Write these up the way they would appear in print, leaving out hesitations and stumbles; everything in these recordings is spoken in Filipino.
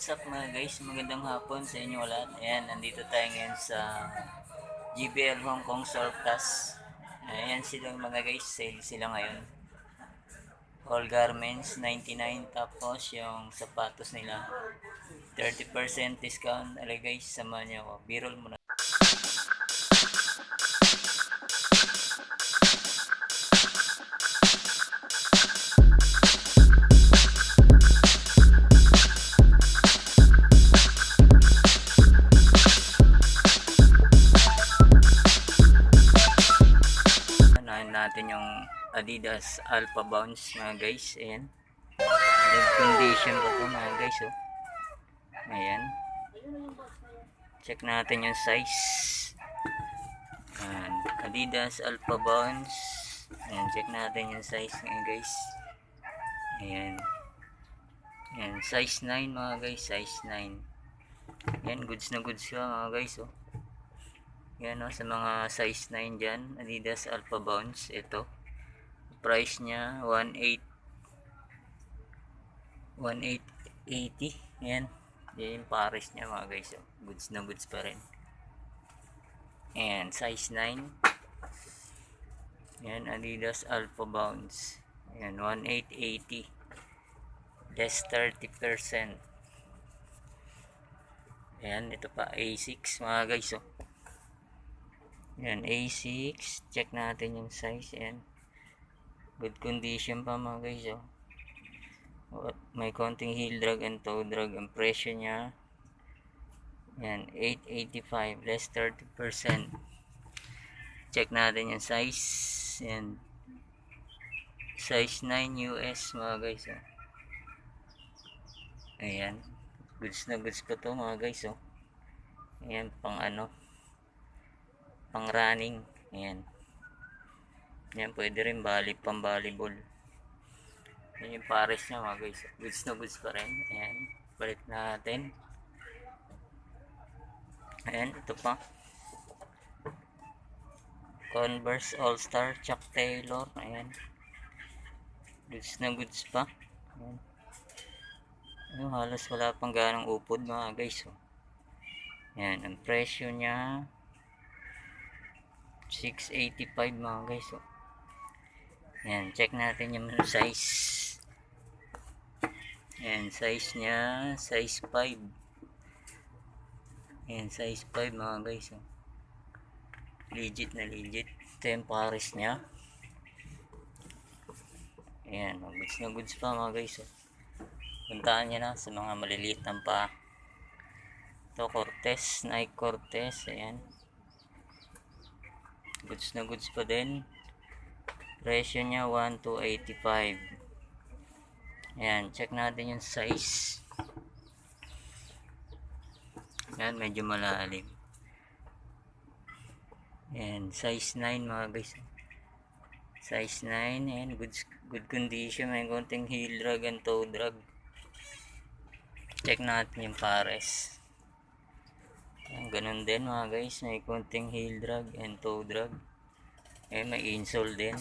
What's up mga guys? Magandang hapon sa inyo lahat. Ayan, nandito tayo ngayon sa GBL Hong Kong Surplus. Ayan sila mga guys, sale sila ngayon. All garments 99, tapos yung sapatos nila 30% discount. Alay guys, samahan nyo ako. Birol muna. Unahin natin yung Adidas Alpha Bounce mga guys. Ayan. Good condition pa to mga guys. Oh. Ayan. Check natin yung size. Ayan. Adidas Alpha Bounce. Ayan. Check natin yung size ngayon guys. Ayan. Ayan. Size 9 mga guys. Size 9. Ayan. Goods na goods ka mga guys. Oh. Yan o, sa mga size 9 dyan, Adidas Alpha Bounce, ito. Price niya, 1880. Yan. Yan yung pares niya mga guys. Oh. Goods na goods pa rin. Ayan, size 9. Yan, Adidas Alpha Bounce. Ayan, 1880. Less 30%. Ayan, ito pa, A6 mga guys. Oh. Yan, A6. Check natin yung size. Yan. Good condition pa mga guys. Oh. May konting heel drag and toe drag. Ang presyo niya. Yan, 885. Less 30%. Check natin yung size. Yan. Size 9 US mga guys. Oh. Ayan. Goods na goods pa to mga guys. Oh. Ayan, pang ano. Pang running. Ayan. Yan, pwede rin pang volleyball. Yan yung pares niya mga guys. Goods na goods pa rin. Ayan. Balik natin. Ayan, ito pa. Converse All-Star Chuck Taylor. Ayan. Goods na goods pa. Ayan. Ayan, halos wala pang ganong upod mga guys. Oh. Ayan, ang presyo niya 685 mga guys. Oh. Ayan, check natin yung size. Ayan, size niya, size 5. Ayan, size 5 mga guys. Oh. Legit na legit. Ito yung pares niya. Ayan, goods na goods pa mga guys. Oh. Puntaan nyo na sa mga maliliit ng pa. Ito, Cortez, Nike Cortez. Ayan. Goods na goods pa din. Presyo niya 1285. Ayan, check natin yung size. Ayan, medyo malalim. Ayan, size 9 mga guys. Size 9. Ayan, good condition. May konting heel drag and toe drag. Check natin yung pares. Ayan, ganun din mga guys. May konting heel drag and toe drag. Ayan, may insole din.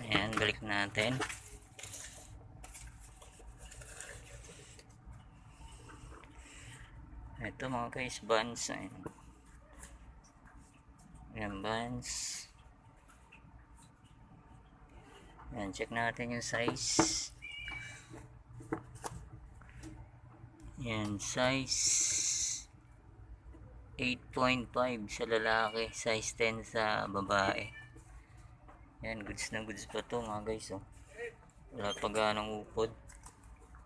Ayan, balik natin. Ito mga guys, Vans. Ayan, Vans. Ayan, check natin yung size. Ayan, size 8.5 sa lalaki, size 10 sa babae. Ayan, goods na goods pa to mga guys. Oh. Wala pa ganong upod.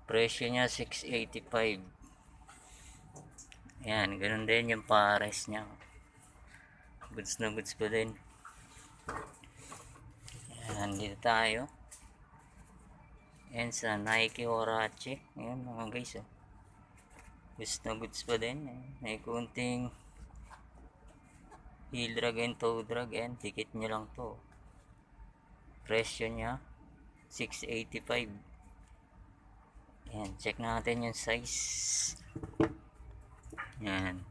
Presyo niya 685. Ayan, ganun din yung pares niya. Goods na goods pa din. Ayan, dito tayo. Ayan, sa Nike Huarache. Ayan mga guys. Oh. Goods na goods pa din. Ayan, may kunting heel drag and toe drag. Ayan, tikit nyo lang to. Presyo niya 685. Ayan, check natin yung size. Ayan.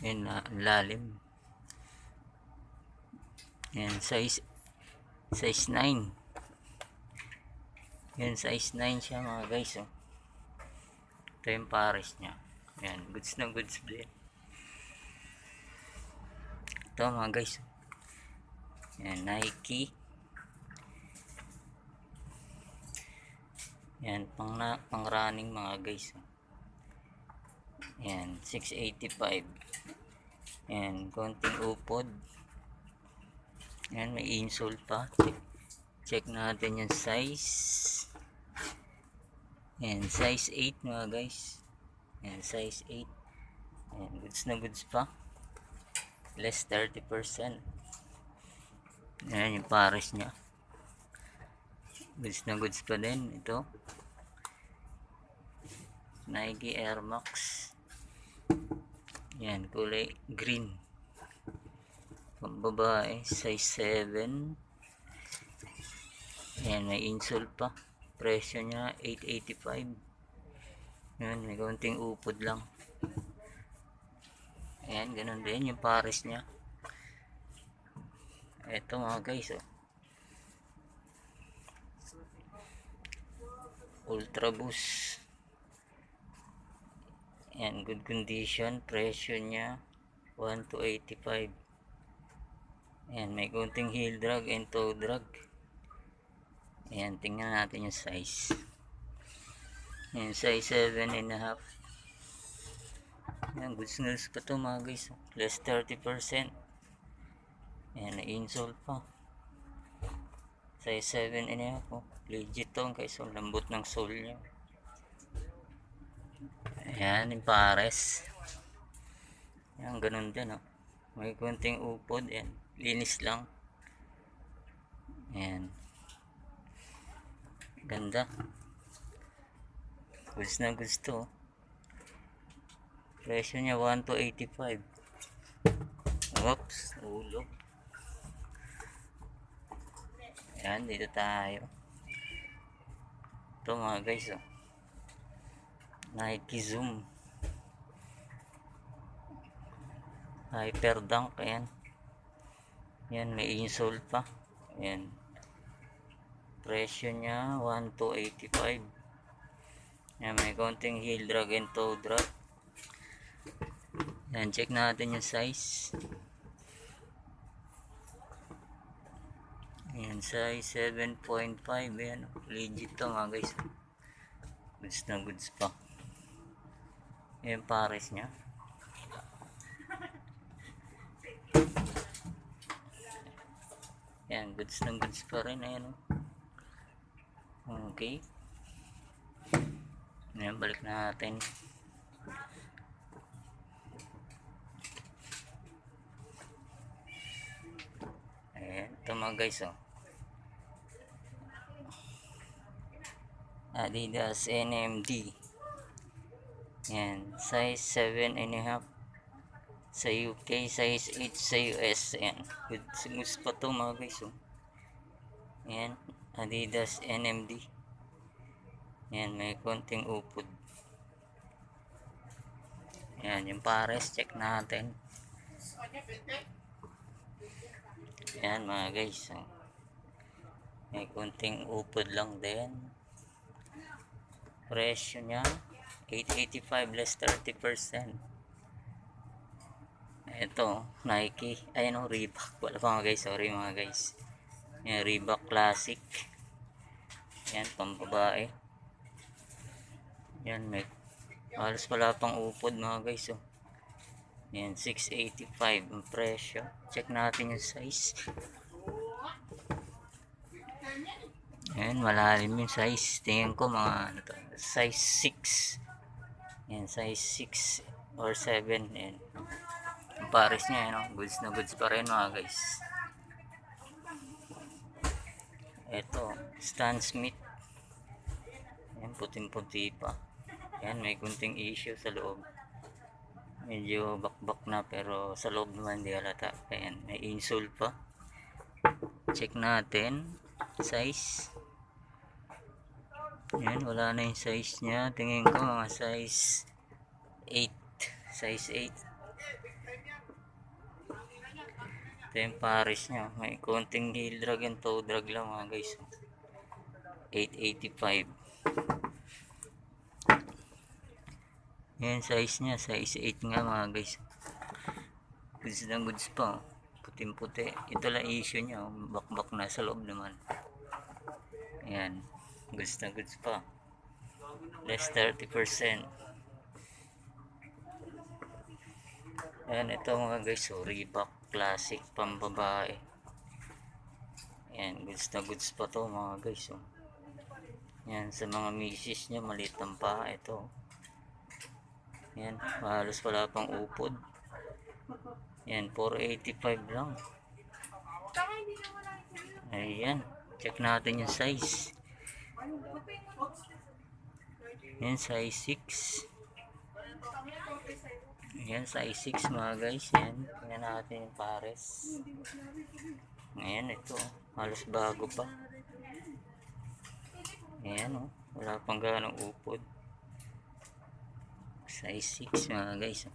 Ayan, lalim. Ayan, size Size 9. Yan, size 9 siya mga guys. Oh. Ito yung pares niya. Yan, goods na goods din. Ito mga guys. Yan, Nike. Yan, pang running mga guys. Yan, 685. Yan, konting upod. Yan, may insole pa. Check natin yung size. Yan, size 8 mga guys. Yan, size 8. Yan, goods na goods pa. Less 30%. Yan, yung pares niya. Goods na goods pa din. Ito. Nike Air Max. Yan, kulay green. Pambabae, size 7. Yan, may insole pa. Presyo niya, 885. Yan, may konting upod lang. Ayan, ganun din yung pares niya. Ito mga guys, oh. Ultra Boost. Yan, good condition. Presyo niya 1,285. Yan, may konting heel drag and toe drag. Ayan, tingnan natin yung size. Ayan, size 7.5. Ayan, goods na goods pa to mga guys. Less 30%. Ayan, na-insole pa. Size 7.5. Oh. Legit to guys. So, lambot ng sole niya. Ayan, yung pares. Ayan, ganun din. Oh. May konting upod. Ayan, linis lang. Ayan. Ganda. Goods na goods to. Presyo niya 1,285. Oops, ulo. Ayan, dito tayo. Ito mga guys, oh. Nike Zoom. Hyper Dunk, ayan. Yan, may insole pa. Ayan. Presyo niya 1,285. Yan, may konting heel drag and toe drag. Yan, check natin yung size. Yan, size 7.5. Yan, legit to mga guys. Goods na goods pa. Yan, pares niya. Yan, goods na goods pa rin. Ayan, oh. Okay. Ngayon, balik natin. Ayan, ito mga guys, oh. Adidas NMD. Ayan, size 7.5. Sa UK, size 8 sa US. Ayan, goods pa to mga guys, oh. Ayan, Adidas NMD. Ayan, may konting upod. Ayan, yung pares, check natin. Ayan mga guys, oh. May konting upod lang din. Presyo niya 885 less 30%. Ito, Nike. Ayan, oh, Reebok. Wala pa mga guys, sorry mga guys. Ayan, Reebok Classic. Ayan, pambabae. Ayan, may halos wala pang upod mga guys, oh. Ayan, 685 ang presyo. Check natin yung size. Ayan, malalim yung size. Tingin ko mga ano to, size 6. Ayan, size 6 or 7. Ayan, ang pares niya, ano, goods na goods pa rin mga guys. Ito, Stan Smith. Ayan, puting-puti pa. Ayan, may kunting issue sa loob. Medyo bakbak na, pero sa loob naman hindi halata. Ayan, may insole pa. Check natin size. Ayan, wala na yung size niya. Tingin ko mga size 8. Size 8. Ito yung pares niya. May konting heel drag and toe drag lang mga guys. 885. Yan size niya. Size 8 nga mga guys. Goods na goods pa. Puting puti. Ito lang issue niya. Bakbak na sa loob naman. Yan. Goods na goods pa. Less 30%. Yan. Ito mga guys. So, Reebok Classic pambabae. Yan. Goods na goods pa to mga guys. So, yan. Sa mga misis nyo. Maliit ang paa. Ito. Yan. Halos wala pang upod. Yan. 485 lang. Ayan. Check natin yung size. Yan. Size 6. Ayan. Size 6 mga guys. Yan. Tingnan natin yung pares. Ayan. Ito. Halos bago pa. Ayan o. Wala pang ganong upod. Size 6 mga guys.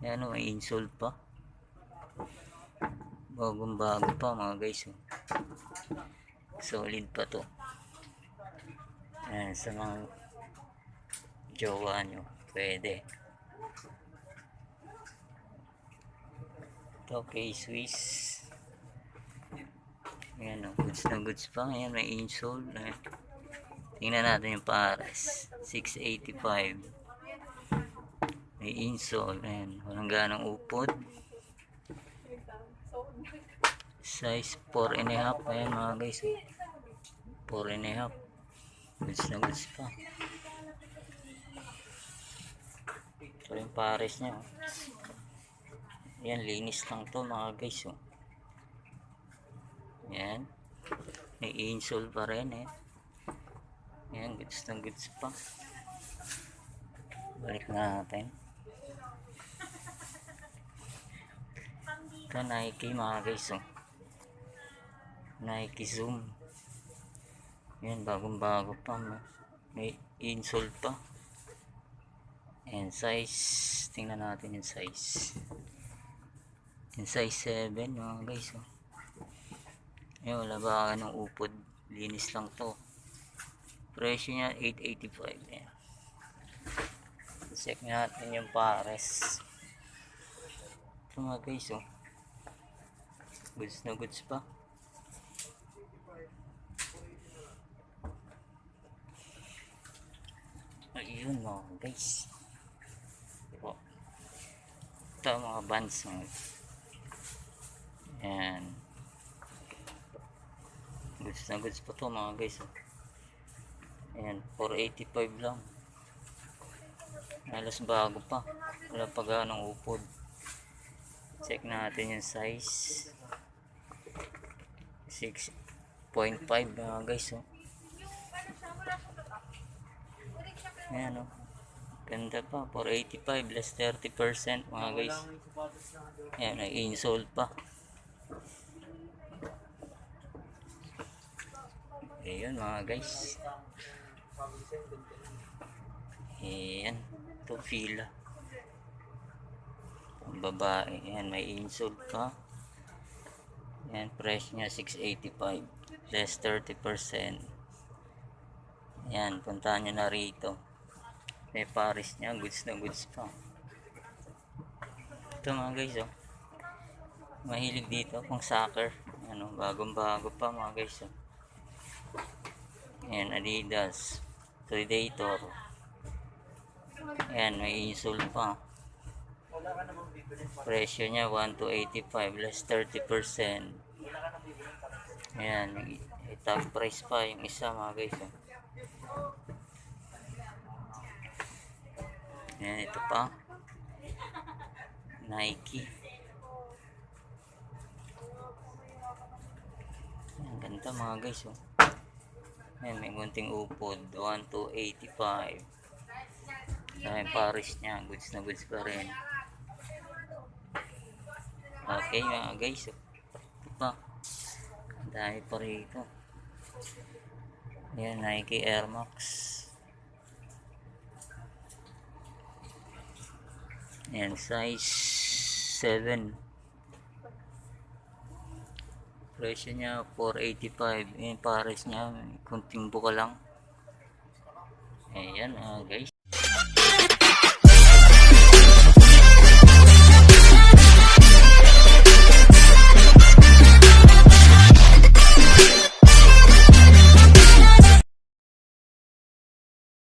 Ayan o. May insole pa. Bagong bago pa mga guys. Solid pa to. Ayan. Sa mga jowa nyo. Pwede. Ito kay Swiss. Ayan o. Goods na goods pa. Ayan. May insole. Ayan. Tingnan natin yung pares. 685. May insole. Ayan. Walang ganang upod. Size 4 and a half. Ayan mga guys. 4 and a half. Goods na goods pa. Ito yung pares niya. Ayan. Linis lang to mga guys. Ayan. May insole pa rin eh. Ayan, goods na goods pa. Balik natin. Ito Nike mga guys. Nike Zoom. Ayan, bagong bago pa. May insole pa. Ayan, size. Tingnan natin yung size. Yung size 7 mga guys. Ayan, wala ba ng upod. Linis lang to. Presyo niya 885. Ayan. Check natin yung pares. Ito mga guys. Goods na goods pa. Ayun mga guys. Ito mga bands. Ayan. Goods na goods pa to mga guys. Ayan, 485 lang. Halos bago pa. Wala pa ganong upod. Check natin yung size. 6.5 mga guys. Ayan o. Ganda pa. 485 less 30% mga guys. Ayan, may insole pa. Ayan mga guys. Ayan. Ito fila. Ang babae. Ayan. May insole pa. Ayan. Price niya 685. Less 30%. Ayan. Puntahan nyo na rito. May pares niya. Goods na goods pa. Ito mga guys. Mahilig dito. Pang soccer. Ayan. Bagong bago pa mga guys. Ayan, Adidas Predator. Ayan, may insole pa. Presyo niya 1,285 less 30%. Ayan, may tag price pa yung isa mga guys. Ayan, ito pa. Nike. Ayan, ganda mga guys. Ayan, may gunting upod. 1,285. Ayan, pares niya. Goods na goods pa rin. Okay mga guys. Ito pa. Dahil pa rito. Ayan, Nike Air Max. Ayan, size 7. Presyo niya 485. Pares niya, kunting buka lang. Ayan guys.